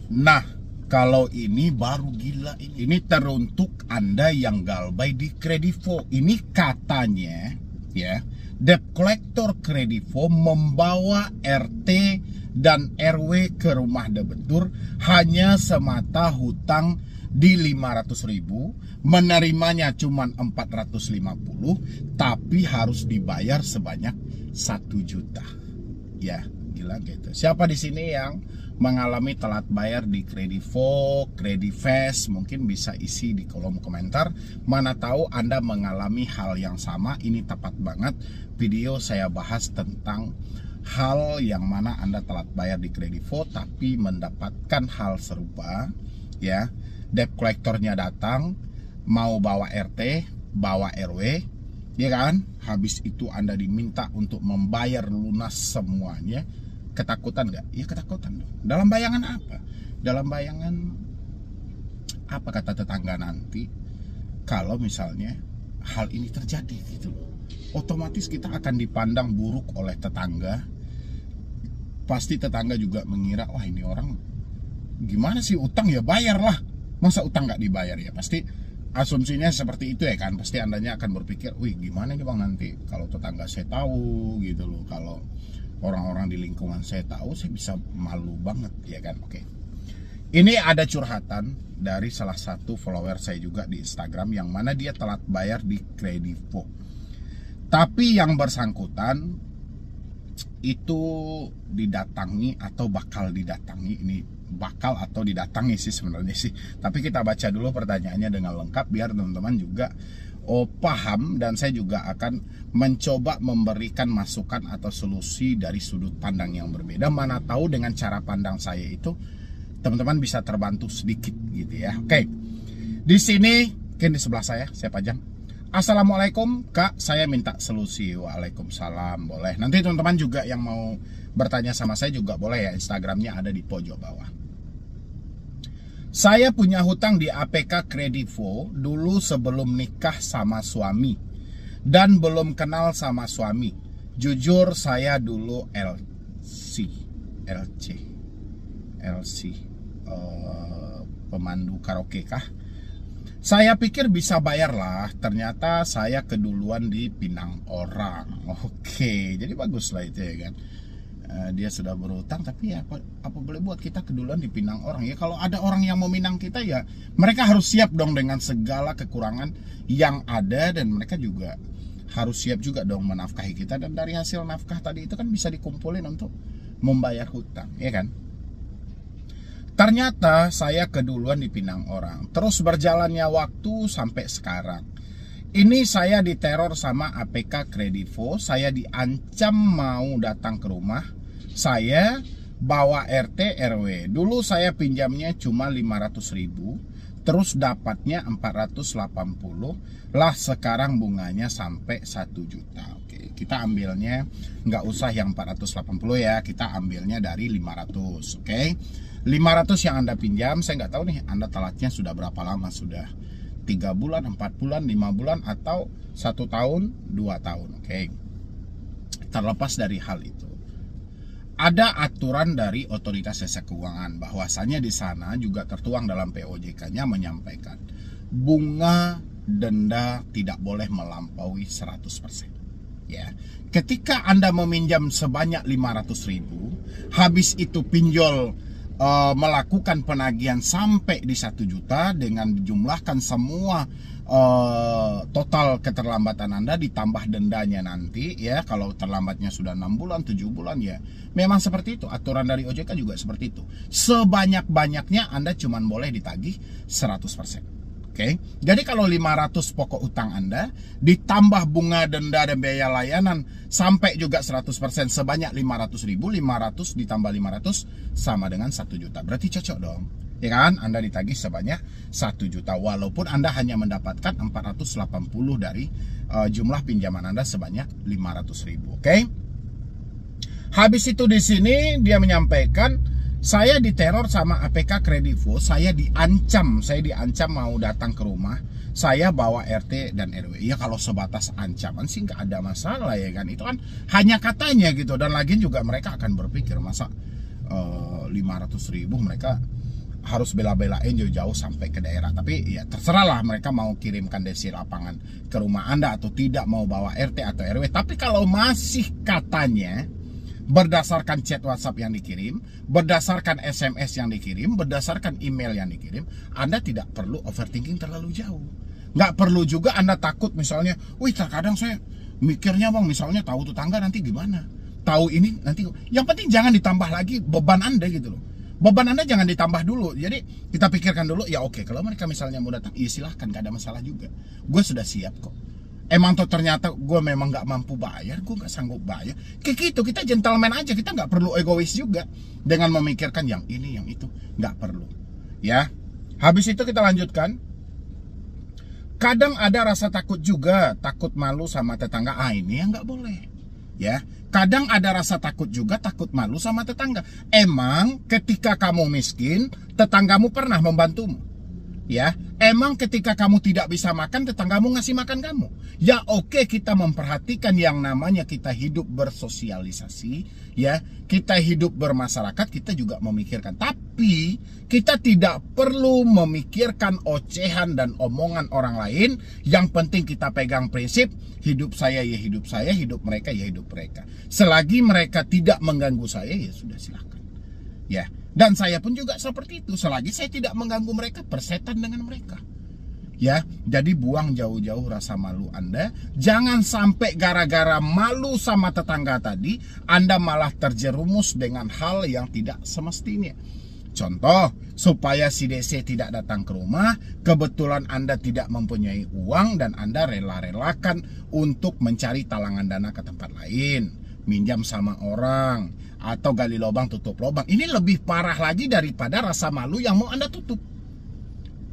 Nah, kalau ini baru gila ini. Ini teruntuk Anda yang galbay di Kredivo. Ini katanya ya, debt collector Kredivo membawa RT dan RW ke rumah debetur hanya semata hutang di 500.000, menerimanya cuma 450, tapi harus dibayar sebanyak 1 juta. Ya, gila gitu. Siapa di sini yang mengalami telat bayar di Kredivo, Kredivest? Mungkin bisa isi di kolom komentar. Mana tahu Anda mengalami hal yang sama. Ini tepat banget video saya bahas tentang hal yang mana Anda telat bayar di Kredivo tapi mendapatkan hal serupa ya. Debt collectornya datang mau bawa RT, bawa RW, ya kan? Habis itu Anda diminta untuk membayar lunas semuanya. Ketakutan nggak? Ya ketakutan dong. Dalam bayangan apa? Dalam bayangan apa kata tetangga nanti kalau misalnya hal ini terjadi gitu loh. Otomatis kita akan dipandang buruk oleh tetangga. Pasti tetangga juga mengira, wah ini orang gimana sih, utang ya bayarlah. Masa utang nggak dibayar ya? Pasti asumsinya seperti itu ya kan. Pasti Andanya akan berpikir, wih gimana nih bang nanti kalau tetangga saya tahu gitu loh, kalau orang-orang di lingkungan saya tahu, saya bisa malu banget ya kan. Oke, ini ada curhatan dari salah satu follower saya juga di Instagram yang mana dia telat bayar di Kredivo, tapi yang bersangkutan itu didatangi atau bakal didatangi. Ini bakal atau didatangi sih sebenarnya sih, tapi kita baca dulu pertanyaannya dengan lengkap biar teman-teman juga paham, dan saya juga akan mencoba memberikan masukan atau solusi dari sudut pandang yang berbeda. Mana tahu dengan cara pandang saya itu teman-teman bisa terbantu sedikit gitu ya. Oke, di sini mungkin di sebelah saya pajang. Assalamualaikum Kak, saya minta solusi. Waalaikumsalam. Boleh, nanti teman-teman juga yang mau bertanya sama saya juga boleh ya, Instagramnya ada di pojok bawah. Saya punya hutang di APK Kredivo dulu sebelum nikah sama suami dan belum kenal sama suami. Jujur saya dulu LC pemandu karaoke kah? Saya pikir bisa bayar lah, ternyata saya keduluan dipinang orang. Oke, jadi bagus lah itu ya kan. Dia sudah berutang, tapi ya apa boleh buat, kita keduluan dipinang orang ya. Kalau ada orang yang mau minang kita ya mereka harus siap dong dengan segala kekurangan yang ada, dan mereka juga harus siap juga dong menafkahi kita, dan dari hasil nafkah tadi itu kan bisa dikumpulin untuk membayar hutang ya kan. Ternyata saya keduluan dipinang orang. Terus berjalannya waktu sampai sekarang ini saya diteror sama APK Kredivo. Saya diancam mau datang ke rumah saya, bawa RT RW. Dulu saya pinjamnya cuma 500.000, terus dapatnya 480 lah. Sekarang bunganya sampai 1 juta. Oke, kita ambilnya nggak usah yang 480 ya, kita ambilnya dari 500. Oke, 500 yang Anda pinjam, saya nggak tahu nih Anda telatnya sudah berapa lama, sudah 3 bulan, 4 bulan, 5 bulan, atau 1 tahun, 2 tahun. Oke. Terlepas dari hal itu, ada aturan dari Otoritas Jasa Keuangan bahwasanya di sana juga tertuang dalam POJK-nya menyampaikan bunga denda tidak boleh melampaui 100%. Ya. Ketika Anda meminjam sebanyak 500.000, habis itu pinjol melakukan penagihan sampai di 1 juta dengan dijumlahkan semua total keterlambatan Anda ditambah dendanya nanti ya, kalau terlambatnya sudah 6 bulan 7 bulan ya memang seperti itu, aturan dari OJK juga seperti itu. Sebanyak-banyaknya Anda cuma boleh ditagih 100%. Oke, jadi kalau 500 pokok utang Anda ditambah bunga denda dan biaya layanan sampai juga 100% sebanyak 500.000, 500 ditambah 500 sama dengan 1 juta. Berarti cocok dong, ya kan? Anda ditagih sebanyak 1 juta walaupun Anda hanya mendapatkan 480 dari jumlah pinjaman Anda sebanyak 500.000. Oke. Habis itu di sini dia menyampaikan, saya diteror sama APK Kredivo, saya diancam mau datang ke rumah, saya bawa RT dan RW. Ya kalau sebatas ancaman sih nggak ada masalah ya kan, itu kan hanya katanya gitu. Dan lagi juga mereka akan berpikir masa 500.000 mereka harus bela-belain jauh-jauh sampai ke daerah. Tapi ya terserah lah mereka mau kirimkan DC lapangan ke rumah Anda atau tidak, mau bawa RT atau RW. Tapi kalau masih katanya berdasarkan chat WhatsApp yang dikirim, berdasarkan SMS yang dikirim, berdasarkan email yang dikirim, Anda tidak perlu overthinking terlalu jauh. Nggak perlu juga Anda takut misalnya, wih terkadang saya mikirnya bang, misalnya tahu tetangga nanti gimana, tahu ini nanti. Yang penting jangan ditambah lagi beban Anda gitu loh. Beban Anda jangan ditambah dulu. Jadi kita pikirkan dulu, ya oke, kalau mereka misalnya mau datang, ya silahkan, gak ada masalah juga. Gue sudah siap kok. Emang tuh ternyata gue memang gak mampu bayar, gue gak sanggup bayar. Kayak gitu, kita gentleman aja, kita gak perlu egois juga dengan memikirkan yang ini, yang itu. Gak perlu. Ya, habis itu kita lanjutkan. Kadang ada rasa takut juga, takut malu sama tetangga. Ini yang gak boleh. Ya, kadang ada rasa takut juga, takut malu sama tetangga. Emang ketika kamu miskin, tetanggamu pernah membantumu? Ya, emang ketika kamu tidak bisa makan, tetanggamu ngasih makan kamu? Ya oke, kita memperhatikan yang namanya kita hidup bersosialisasi, ya, kita hidup bermasyarakat, kita juga memikirkan. Tapi kita tidak perlu memikirkan ocehan dan omongan orang lain. Yang penting kita pegang prinsip, hidup saya ya hidup saya, hidup mereka ya hidup mereka. Selagi mereka tidak mengganggu saya, ya sudah silakan. Ya, dan saya pun juga seperti itu. Selagi saya tidak mengganggu mereka, persetan dengan mereka. Ya, jadi buang jauh-jauh rasa malu Anda. Jangan sampai gara-gara malu sama tetangga tadi, Anda malah terjerumus dengan hal yang tidak semestinya. Contoh, supaya si DC tidak datang ke rumah, kebetulan Anda tidak mempunyai uang dan Anda rela-relakan untuk mencari talangan dana ke tempat lain, minjam sama orang, atau gali lubang tutup lubang. Ini lebih parah lagi daripada rasa malu yang mau Anda tutup.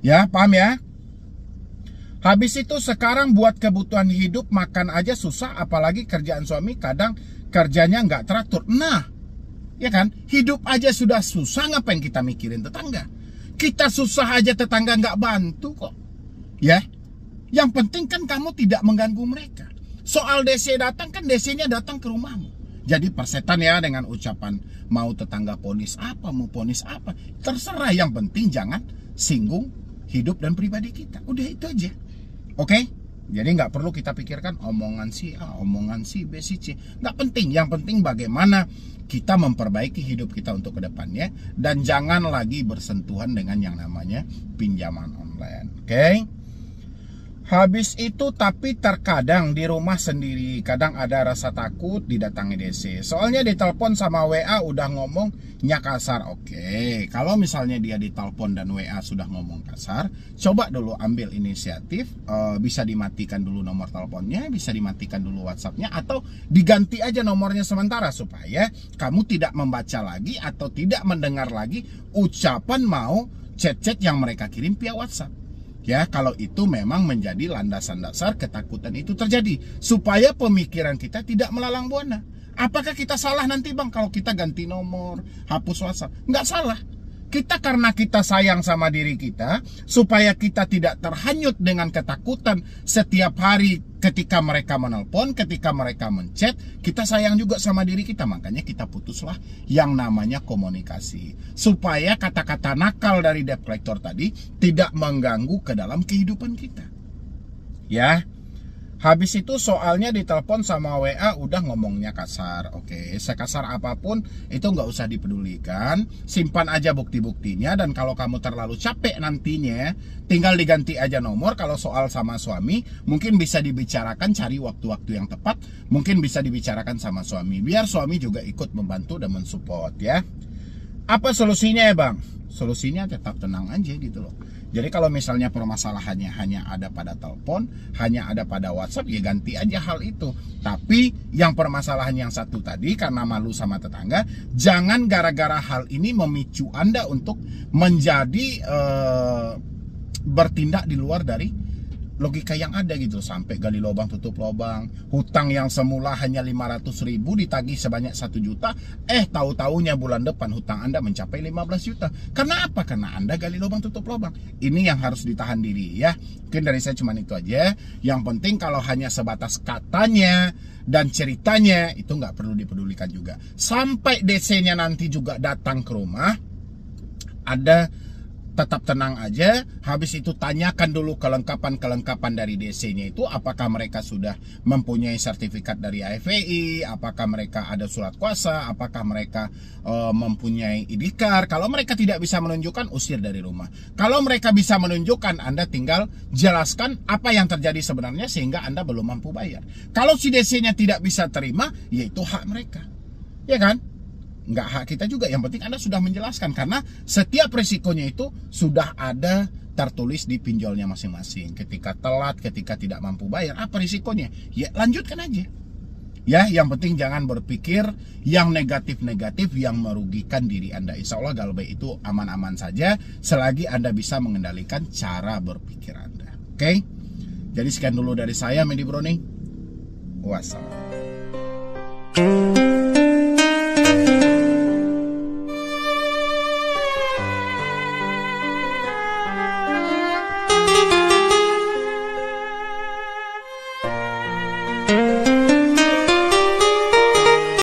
Ya, paham ya? Habis itu sekarang buat kebutuhan hidup makan aja susah, apalagi kerjaan suami kadang kerjanya nggak teratur. Nah, ya kan, hidup aja sudah susah, ngapain kita mikirin tetangga? Kita susah aja tetangga nggak bantu kok. Ya, yang penting kan kamu tidak mengganggu mereka. Soal DC datang, kan DC-nya datang ke rumahmu. Jadi persetan ya dengan ucapan mau tetangga ponis apa, mau ponis apa, terserah, yang penting jangan singgung hidup dan pribadi kita. Udah itu aja. Oke? Jadi nggak perlu kita pikirkan omongan si A, omongan si B, si C. Nggak penting. Yang penting bagaimana kita memperbaiki hidup kita untuk kedepannya. Dan jangan lagi bersentuhan dengan yang namanya pinjaman online. Oke? Habis itu tapi terkadang di rumah sendiri, kadang ada rasa takut didatangi DC. Soalnya ditelepon sama WA udah ngomongnya kasar. Oke, kalau misalnya dia ditelepon dan WA sudah ngomong kasar, coba dulu ambil inisiatif. Bisa dimatikan dulu nomor teleponnya, bisa dimatikan dulu WhatsAppnya, atau diganti aja nomornya sementara supaya kamu tidak membaca lagi atau tidak mendengar lagi ucapan mau chat-chat yang mereka kirim via WhatsApp. Ya, kalau itu memang menjadi landasan dasar ketakutan itu terjadi, supaya pemikiran kita tidak melalang buana. Apakah kita salah nanti bang kalau kita ganti nomor, hapus WhatsApp? Nggak salah. Kita karena kita sayang sama diri kita, supaya kita tidak terhanyut dengan ketakutan setiap hari ketika mereka menelpon, ketika mereka menchat, kita sayang juga sama diri kita. Makanya kita putuslah yang namanya komunikasi. Supaya kata-kata nakal dari debt collector tadi tidak mengganggu ke dalam kehidupan kita. Ya. Habis itu soalnya ditelepon sama WA udah ngomongnya kasar. Oke, sekasar apapun itu nggak usah dipedulikan. Simpan aja bukti-buktinya. Dan kalau kamu terlalu capek nantinya, tinggal diganti aja nomor. Kalau soal sama suami, mungkin bisa dibicarakan, cari waktu-waktu yang tepat. Mungkin bisa dibicarakan sama suami, biar suami juga ikut membantu dan mensupport ya. Apa solusinya ya bang? Solusinya tetap tenang aja gitu loh. Jadi kalau misalnya permasalahannya hanya ada pada telepon, hanya ada pada WhatsApp, ya ganti aja hal itu. Tapi yang permasalahan yang satu tadi, karena malu sama tetangga, jangan gara-gara hal ini memicu Anda untuk menjadi bertindak di luar dari logika yang ada gitu. Sampai gali lubang tutup lubang, hutang yang semula hanya 500.000 ditagih sebanyak 1 juta, tahu-taunya bulan depan hutang Anda mencapai 15 juta. Karena apa? Karena Anda gali lubang tutup lubang. Ini yang harus ditahan diri ya. Mungkin dari saya cuma itu aja. Yang penting kalau hanya sebatas katanya dan ceritanya, itu nggak perlu dipedulikan juga. Sampai DC-nya nanti juga datang ke rumah, ada tetap tenang aja. Habis itu tanyakan dulu kelengkapan dari DC-nya itu, apakah mereka sudah mempunyai sertifikat dari AFWI, apakah mereka ada surat kuasa, apakah mereka mempunyai ID card. Kalau mereka tidak bisa menunjukkan, usir dari rumah. Kalau mereka bisa menunjukkan, Anda tinggal jelaskan apa yang terjadi sebenarnya sehingga Anda belum mampu bayar. Kalau si DC-nya tidak bisa terima, yaitu hak mereka, ya kan? Nggak hak kita juga, yang penting Anda sudah menjelaskan, karena setiap resikonya itu sudah ada tertulis di pinjolnya masing-masing. Ketika telat, ketika tidak mampu bayar, apa risikonya? Ya lanjutkan aja. Ya, yang penting jangan berpikir yang negatif-negatif yang merugikan diri Anda. Insya Allah Galbay itu aman-aman saja selagi Anda bisa mengendalikan cara berpikir Anda. Oke? Jadi sekian dulu dari saya, Medi Browning. Wassalam.